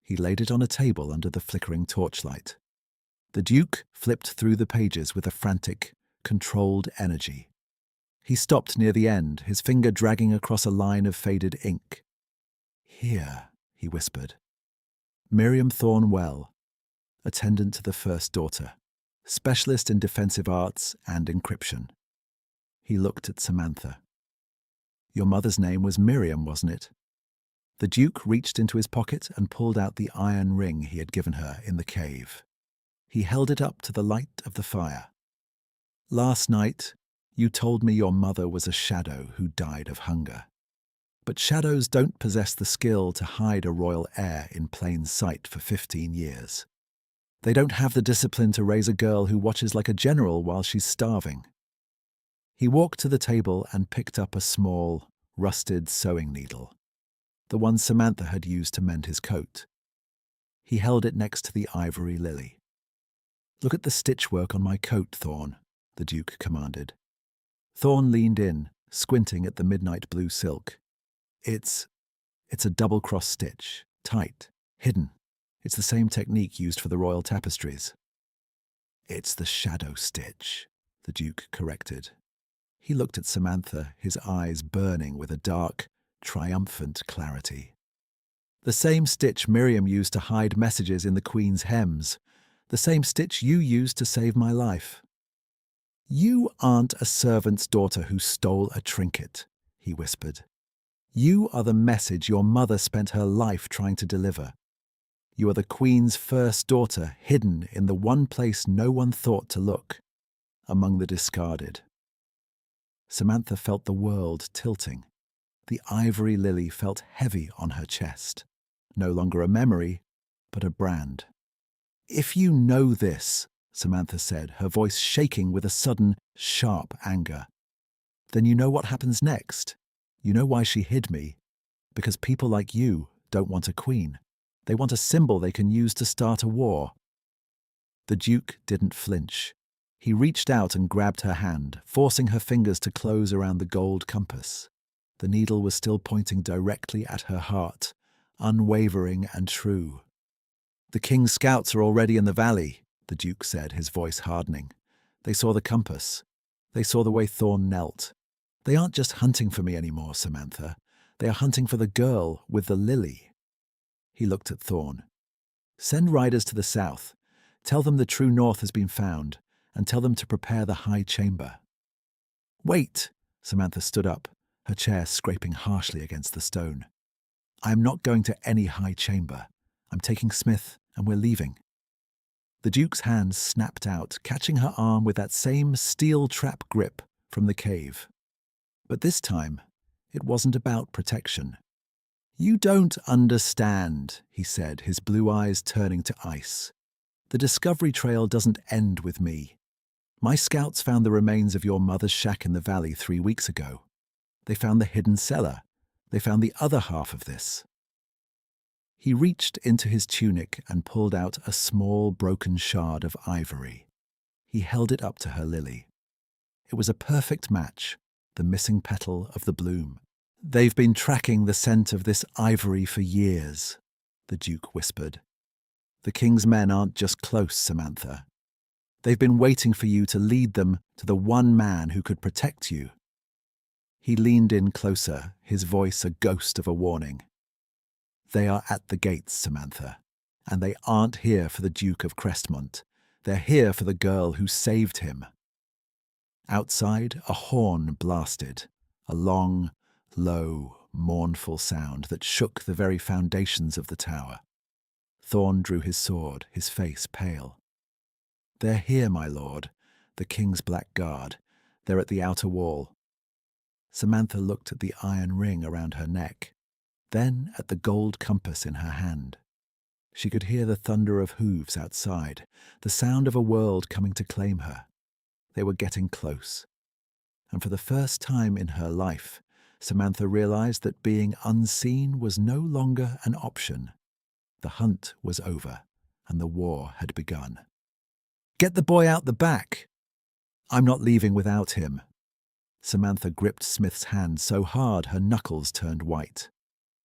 He laid it on a table under the flickering torchlight. The Duke flipped through the pages with a frantic, controlled energy. He stopped near the end, his finger dragging across a line of faded ink. "Here," he whispered. "Miriam Thornwell, attendant to the first daughter, specialist in defensive arts and encryption." He looked at Samantha. "Your mother's name was Miriam, wasn't it?" The Duke reached into his pocket and pulled out the iron ring he had given her in the cave. He held it up to the light of the fire. "Last night, you told me your mother was a shadow who died of hunger. But shadows don't possess the skill to hide a royal heir in plain sight for 15 years. They don't have the discipline to raise a girl who watches like a general while she's starving." He walked to the table and picked up a small, rusted sewing needle, the one Samantha had used to mend his coat. He held it next to the ivory lily. "Look at the stitchwork on my coat, Thorne," the Duke commanded. Thorne leaned in, squinting at the midnight blue silk. It's a double-cross stitch, tight, hidden. It's the same technique used for the royal tapestries." "It's the shadow stitch," the Duke corrected. He looked at Samantha, his eyes burning with a dark, triumphant clarity. "The same stitch Miriam used to hide messages in the Queen's hems. The same stitch you used to save my life." "You aren't a servant's daughter who stole a trinket," he whispered. "You are the message your mother spent her life trying to deliver. You are the Queen's first daughter, hidden in the one place no one thought to look, among the discarded." Samantha felt the world tilting. The ivory lily felt heavy on her chest. No longer a memory, but a brand. "If you know this," Samantha said, her voice shaking with a sudden, sharp anger, "then you know what happens next. You know why she hid me. Because people like you don't want a queen. They want a symbol they can use to start a war." The Duke didn't flinch. He reached out and grabbed her hand, forcing her fingers to close around the gold compass. The needle was still pointing directly at her heart, unwavering and true. "The King's scouts are already in the valley," the Duke said, his voice hardening. "They saw the compass. They saw the way Thorne knelt. They aren't just hunting for me anymore, Samantha. They are hunting for the girl with the lily." He looked at Thorne. "Send riders to the south. Tell them the true north has been found, and tell them to prepare the high chamber." "Wait!" Samantha stood up, her chair scraping harshly against the stone. "I am not going to any high chamber. I'm taking Smith, and we're leaving." The Duke's hand snapped out, catching her arm with that same steel trap grip from the cave. But this time, it wasn't about protection. "You don't understand," he said, his blue eyes turning to ice. "The discovery trail doesn't end with me. My scouts found the remains of your mother's shack in the valley 3 weeks ago. They found the hidden cellar. They found the other half of this." He reached into his tunic and pulled out a small broken shard of ivory. He held it up to her lily. It was a perfect match, the missing petal of the bloom. "They've been tracking the scent of this ivory for years," the Duke whispered. "The King's men aren't just close, Samantha. They've been waiting for you to lead them to the one man who could protect you." He leaned in closer, his voice a ghost of a warning. "They are at the gates, Samantha, and they aren't here for the Duke of Crestmont. They're here for the girl who saved him." Outside, a horn blasted, a long, low, mournful sound that shook the very foundations of the tower. Thorn drew his sword, his face pale. "They're here, my lord, the king's black guard. They're at the outer wall." Samantha looked at the iron ring around her neck, then at the gold compass in her hand. She could hear the thunder of hooves outside, the sound of a world coming to claim her. They were getting close. And for the first time in her life, Samantha realized that being unseen was no longer an option. The hunt was over, and the war had begun. "Get the boy out the back! I'm not leaving without him." Samantha gripped Smith's hand so hard her knuckles turned white.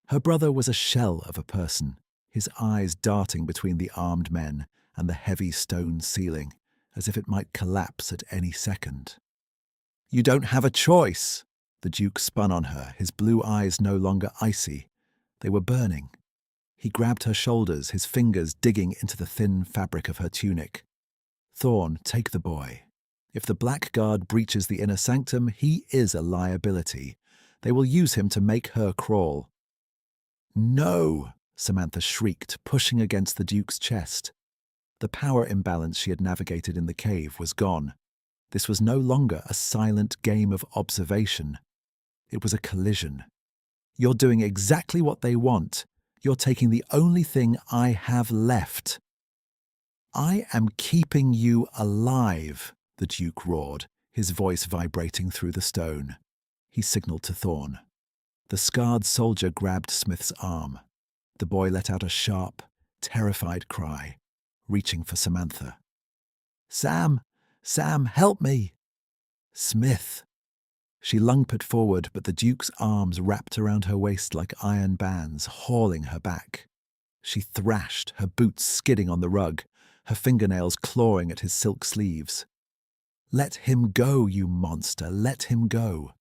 Her brother was a shell of a person, his eyes darting between the armed men and the heavy stone ceiling, as if it might collapse at any second. "You don't have a choice!" The Duke spun on her, his blue eyes no longer icy. They were burning. He grabbed her shoulders, his fingers digging into the thin fabric of her tunic. "Thorn, take the boy. If the Black Guard breaches the inner sanctum, he is a liability. They will use him to make her crawl." "No!" Samantha shrieked, pushing against the Duke's chest. The power imbalance she had navigated in the cave was gone. This was no longer a silent game of observation. It was a collision. "You're doing exactly what they want. You're taking the only thing I have left." "I am keeping you alive," the Duke roared, his voice vibrating through the stone. He signaled to Thorn. The scarred soldier grabbed Smith's arm. The boy let out a sharp, terrified cry, reaching for Samantha. "Sam! Sam, help me!" "Smith!" She lunged forward, but the Duke's arms wrapped around her waist like iron bands, hauling her back. She thrashed, her boots skidding on the rug, her fingernails clawing at his silk sleeves. "Let him go, you monster, let him go."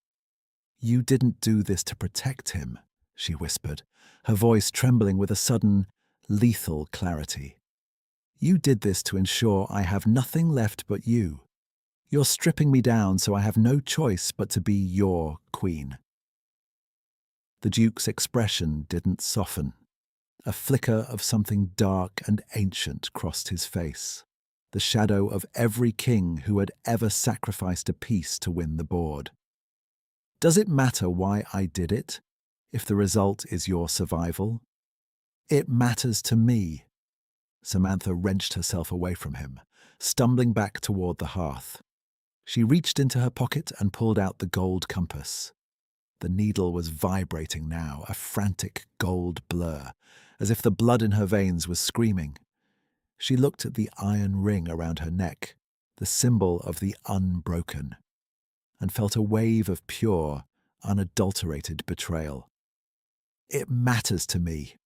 "You didn't do this to protect him," she whispered, her voice trembling with a sudden, lethal clarity. "You did this to ensure I have nothing left but you. You're stripping me down so I have no choice but to be your queen." The Duke's expression didn't soften. A flicker of something dark and ancient crossed his face, the shadow of every king who had ever sacrificed a piece to win the board. "Does it matter why I did it, if the result is your survival?" "It matters to me." Samantha wrenched herself away from him, stumbling back toward the hearth. She reached into her pocket and pulled out the gold compass. The needle was vibrating now, a frantic gold blur, as if the blood in her veins was screaming. She looked at the iron ring around her neck, the symbol of the unbroken, and felt a wave of pure, unadulterated betrayal. "It matters to me."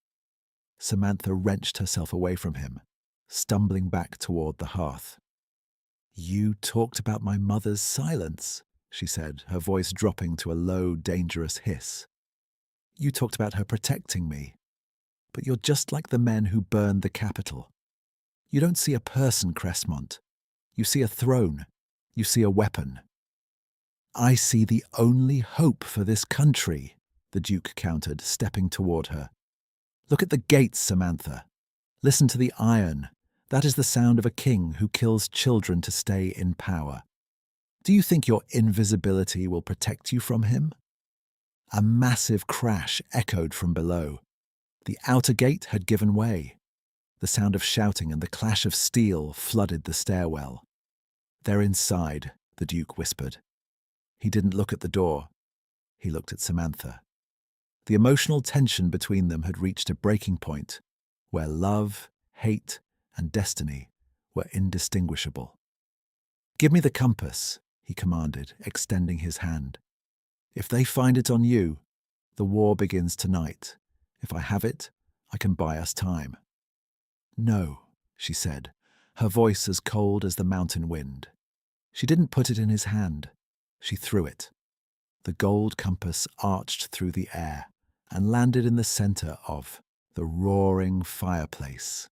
Samantha wrenched herself away from him, stumbling back toward the hearth. "You talked about my mother's silence," she said, her voice dropping to a low, dangerous hiss. "You talked about her protecting me. But you're just like the men who burned the capital. You don't see a person, Crestmont. You see a throne. You see a weapon." "I see the only hope for this country," the Duke countered, stepping toward her. "Look at the gates, Samantha. Listen to the iron. That is the sound of a king who kills children to stay in power. Do you think your invisibility will protect you from him?" A massive crash echoed from below. The outer gate had given way. The sound of shouting and the clash of steel flooded the stairwell. "They're inside," the Duke whispered. He didn't look at the door. He looked at Samantha. The emotional tension between them had reached a breaking point, where love, hate, and destiny were indistinguishable. "Give me the compass," he commanded, extending his hand. "If they find it on you, the war begins tonight. If I have it, I can buy us time." "No," she said, her voice as cold as the mountain wind. She didn't put it in his hand. She threw it. The gold compass arched through the air and landed in the center of the roaring fireplace.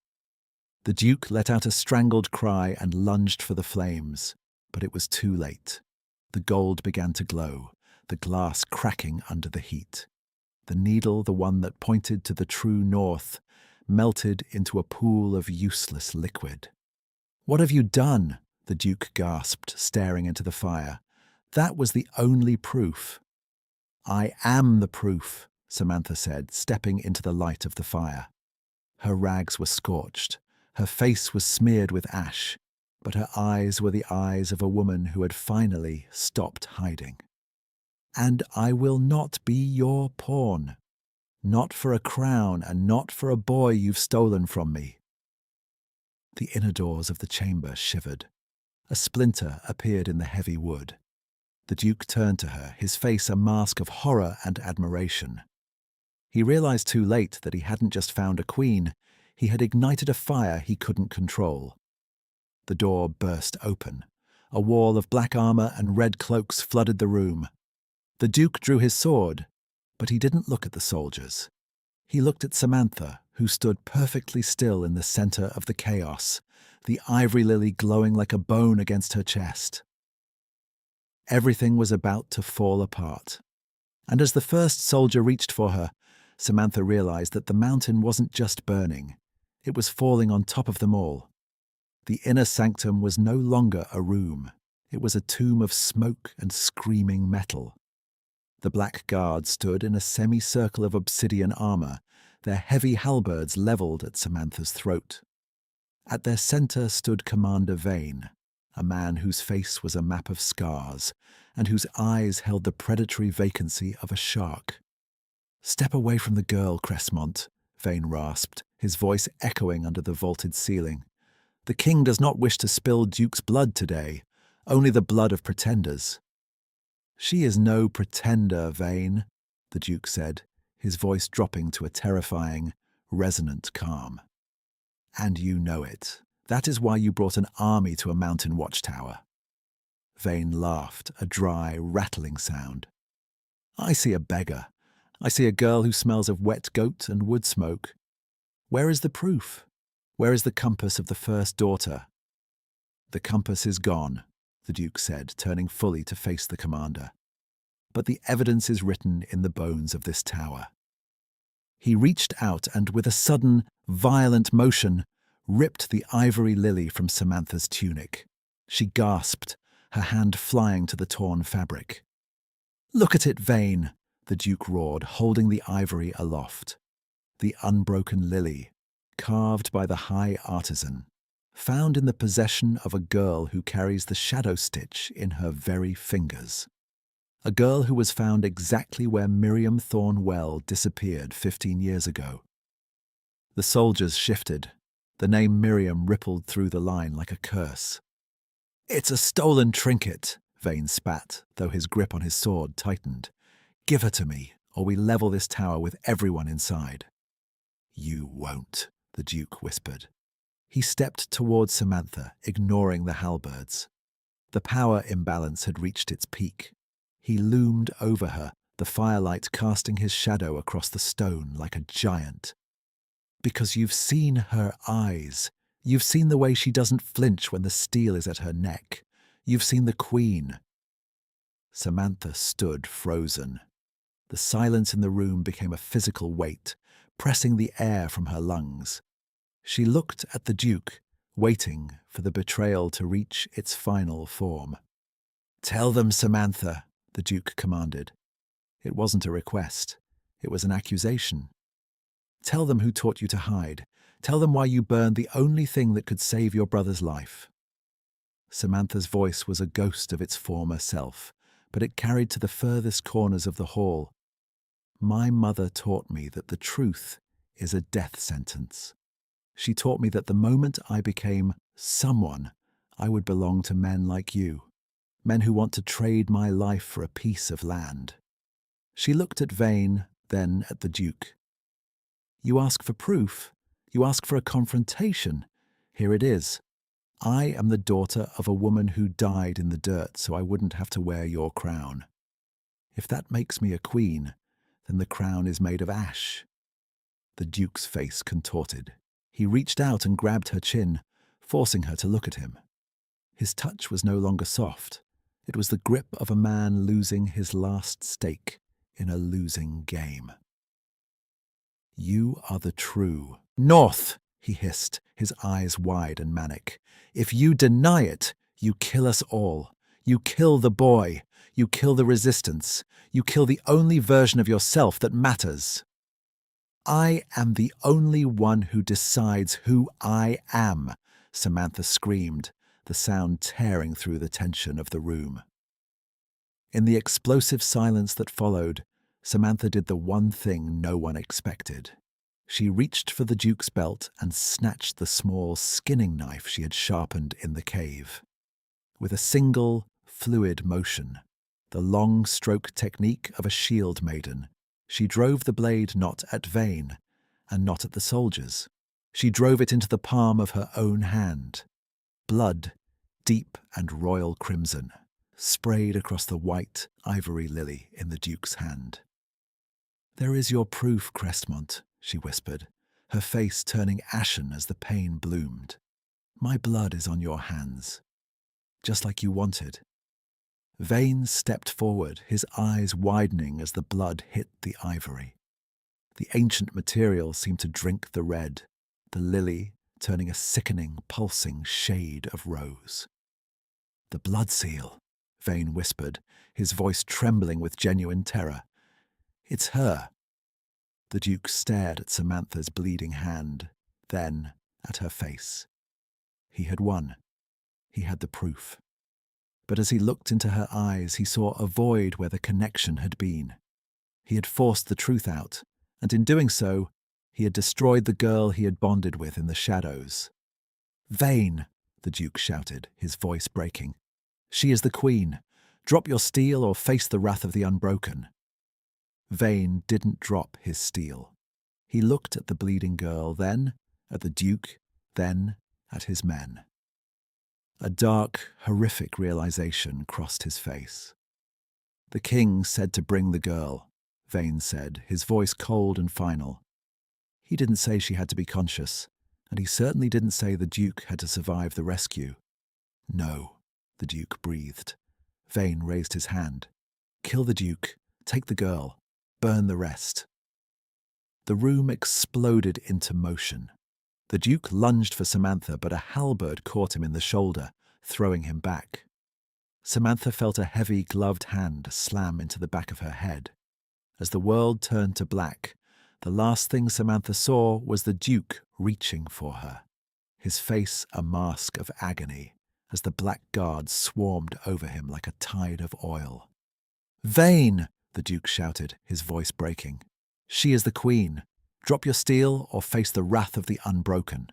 The Duke let out a strangled cry and lunged for the flames, but it was too late. The gold began to glow, the glass cracking under the heat. The needle, the one that pointed to the true north, melted into a pool of useless liquid. "What have you done?" the Duke gasped, staring into the fire. "That was the only proof." "I am the proof," Samantha said, stepping into the light of the fire. Her rags were scorched, her face was smeared with ash, but her eyes were the eyes of a woman who had finally stopped hiding. "And I will not be your pawn. Not for a crown and not for a boy you've stolen from me." The inner doors of the chamber shivered. A splinter appeared in the heavy wood. The Duke turned to her, his face a mask of horror and admiration. He realized too late that he hadn't just found a queen, he had ignited a fire he couldn't control. The door burst open. A wall of black armor and red cloaks flooded the room. The Duke drew his sword, but he didn't look at the soldiers. He looked at Samantha, who stood perfectly still in the center of the chaos, the ivory lily glowing like a bone against her chest. Everything was about to fall apart. And as the first soldier reached for her, Samantha realized that the mountain wasn't just burning. It was falling on top of them all. The inner sanctum was no longer a room. It was a tomb of smoke and screaming metal. The black guards stood in a semicircle of obsidian armor, their heavy halberds leveled at Samantha's throat. At their center stood Commander Vane, a man whose face was a map of scars, and whose eyes held the predatory vacancy of a shark. "Step away from the girl, Crestmont," Vane rasped, his voice echoing under the vaulted ceiling. "The king does not wish to spill Duke's blood today, only the blood of pretenders." "She is no pretender, Vane," the Duke said, his voice dropping to a terrifying, resonant calm. "And you know it. That is why you brought an army to a mountain watchtower." Vane laughed, a dry, rattling sound. "I see a beggar. I see a girl who smells of wet goat and wood smoke. Where is the proof? Where is the compass of the first daughter?" "The compass is gone," the Duke said, turning fully to face the commander. "But the evidence is written in the bones of this tower." He reached out and, with a sudden, violent motion, ripped the ivory lily from Samantha's tunic. She gasped, her hand flying to the torn fabric. "Look at it, Vane," the Duke roared, holding the ivory aloft. The unbroken lily, carved by the high artisan, found in the possession of a girl who carries the shadow stitch in her very fingers. A girl who was found exactly where Miriam Thornwell disappeared 15 years ago. The soldiers shifted. The name Miriam rippled through the line like a curse. "It's a stolen trinket," Vane spat, though his grip on his sword tightened. "Give her to me, or we level this tower with everyone inside." "You won't," the Duke whispered. He stepped towards Samantha, ignoring the halberds. The power imbalance had reached its peak. He loomed over her, the firelight casting his shadow across the stone like a giant. "Because you've seen her eyes. You've seen the way she doesn't flinch when the steel is at her neck. You've seen the queen." Samantha stood frozen. The silence in the room became a physical weight, pressing the air from her lungs. She looked at the Duke, waiting for the betrayal to reach its final form. "Tell them, Samantha," the Duke commanded. It wasn't a request. It was an accusation. "Tell them who taught you to hide. Tell them why you burned the only thing that could save your brother's life." Samantha's voice was a ghost of its former self, but it carried to the furthest corners of the hall. "My mother taught me that the truth is a death sentence. She taught me that the moment I became someone, I would belong to men like you, men who want to trade my life for a piece of land." She looked at Vane, then at the Duke. "You ask for proof. You ask for a confrontation. Here it is. I am the daughter of a woman who died in the dirt so I wouldn't have to wear your crown. If that makes me a queen, then the crown is made of ash." The Duke's face contorted. He reached out and grabbed her chin, forcing her to look at him. His touch was no longer soft. It was the grip of a man losing his last stake in a losing game. "You are the true," North, he hissed, his eyes wide and manic. If you deny it, you kill us all. You kill the boy. You kill the resistance. You kill the only version of yourself that matters. I am the only one who decides who I am, Samantha screamed, the sound tearing through the tension of the room. In the explosive silence that followed, Samantha did the one thing no one expected. She reached for the Duke's belt and snatched the small skinning knife she had sharpened in the cave. With a single, fluid motion, the long stroke technique of a shield maiden, she drove the blade not at Vane, and not at the soldiers. She drove it into the palm of her own hand. Blood, deep and royal crimson, sprayed across the white ivory lily in the Duke's hand. "There is your proof, Crestmont," she whispered, her face turning ashen as the pain bloomed. "My blood is on your hands, just like you wanted." Vane stepped forward, his eyes widening as the blood hit the ivory. The ancient material seemed to drink the red, the lily turning a sickening, pulsing shade of rose. "The blood seal," Vane whispered, his voice trembling with genuine terror. "It's her." The Duke stared at Samantha's bleeding hand, then at her face. He had won. He had the proof. But as he looked into her eyes, he saw a void where the connection had been. He had forced the truth out, and in doing so, he had destroyed the girl he had bonded with in the shadows. "Vane," the Duke shouted, his voice breaking. "She is the Queen. Drop your steel or face the wrath of the Unbroken." Vane didn't drop his steel. He looked at the bleeding girl, then at the Duke, then at his men. A dark, horrific realization crossed his face. "The king said to bring the girl," Vane said, his voice cold and final. "He didn't say she had to be conscious, and he certainly didn't say the Duke had to survive the rescue." "No," the Duke breathed. Vane raised his hand. "Kill the Duke, take the girl, burn the rest." The room exploded into motion. The Duke lunged for Samantha, but a halberd caught him in the shoulder, throwing him back. Samantha felt a heavy, gloved hand slam into the back of her head. As the world turned to black, the last thing Samantha saw was the Duke reaching for her, his face a mask of agony, as the black guards swarmed over him like a tide of oil. "Vane!" the Duke shouted, his voice breaking. "She is the Queen. Drop your steel or face the wrath of the Unbroken."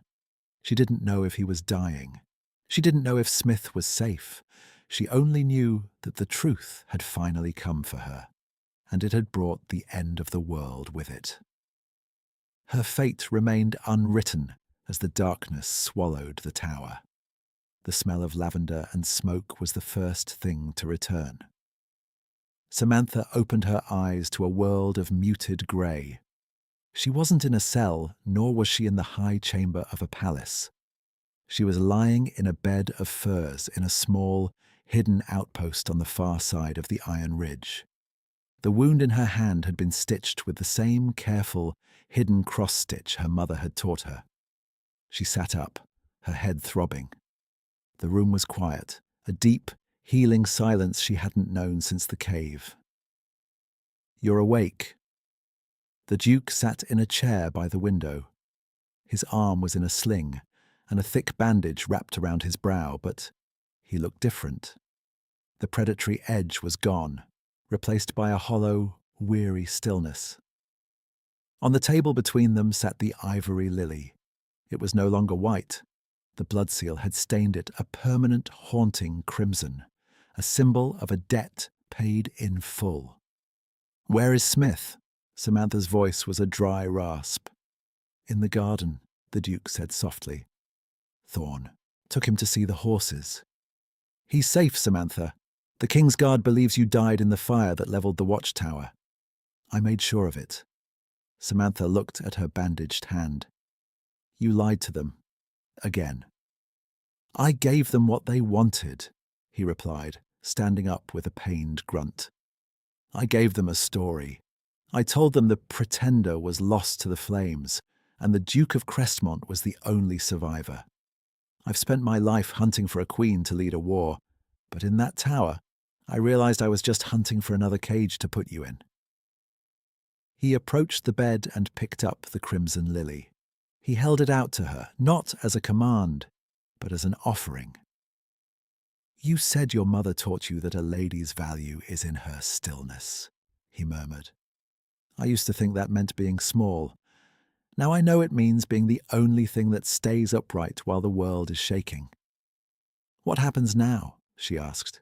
She didn't know if he was dying. She didn't know if Smith was safe. She only knew that the truth had finally come for her, and it had brought the end of the world with it. Her fate remained unwritten as the darkness swallowed the tower. The smell of lavender and smoke was the first thing to return. Samantha opened her eyes to a world of muted grey. She wasn't in a cell, nor was she in the high chamber of a palace. She was lying in a bed of furs in a small, hidden outpost on the far side of the Iron Ridge. The wound in her hand had been stitched with the same careful, hidden cross-stitch her mother had taught her. She sat up, her head throbbing. The room was quiet, a deep, healing silence she hadn't known since the cave. "You're awake." The Duke sat in a chair by the window. His arm was in a sling, and a thick bandage wrapped around his brow, but he looked different. The predatory edge was gone, replaced by a hollow, weary stillness. On the table between them sat the ivory lily. It was no longer white. The blood seal had stained it a permanent, haunting crimson, a symbol of a debt paid in full. "Where is Smith?" Samantha's voice was a dry rasp. "In the garden," the Duke said softly. "Thorn took him to see the horses." "He's safe, Samantha. The King's Guard believes you died in the fire that leveled the watchtower. I made sure of it." Samantha looked at her bandaged hand. "You lied to them. Again." "I gave them what they wanted," he replied, standing up with a pained grunt. "I gave them a story. I told them the pretender was lost to the flames, and the Duke of Crestmont was the only survivor. I've spent my life hunting for a queen to lead a war, but in that tower, I realized I was just hunting for another cage to put you in." He approached the bed and picked up the crimson lily. He held it out to her, not as a command, but as an offering. "You said your mother taught you that a lady's value is in her stillness," he murmured. "I used to think that meant being small. Now I know it means being the only thing that stays upright while the world is shaking." "What happens now?" she asked.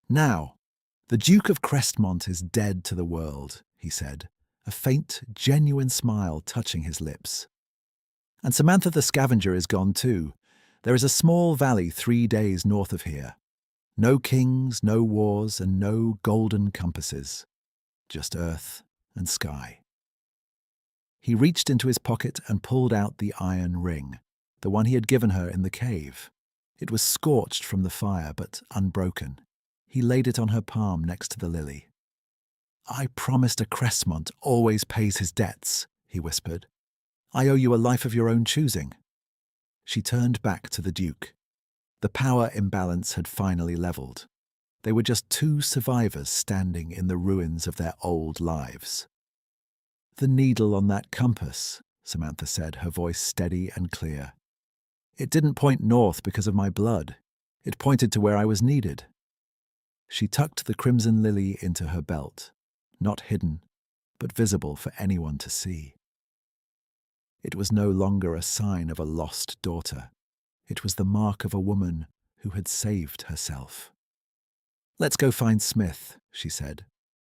"Now, the Duke of Crestmont is dead to the world," he said, a faint, genuine smile touching his lips. "And Samantha the scavenger is gone too. There is a small valley 3 days north of here. No kings, no wars, and no golden compasses. Just earth and sky." He reached into his pocket and pulled out the iron ring, the one he had given her in the cave. It was scorched from the fire, but unbroken. He laid it on her palm next to the lily. "I promised a Crestmont always pays his debts," he whispered. "I owe you a life of your own choosing." She turned back to the Duke. The power imbalance had finally leveled. They were just 2 survivors standing in the ruins of their old lives. "The needle on that compass," Samantha said, her voice steady and clear. "It didn't point north because of my blood. It pointed to where I was needed." She tucked the crimson lily into her belt, not hidden, but visible for anyone to see. It was no longer a sign of a lost daughter. It was the mark of a woman who had saved herself. "Let's go find Smith," she said.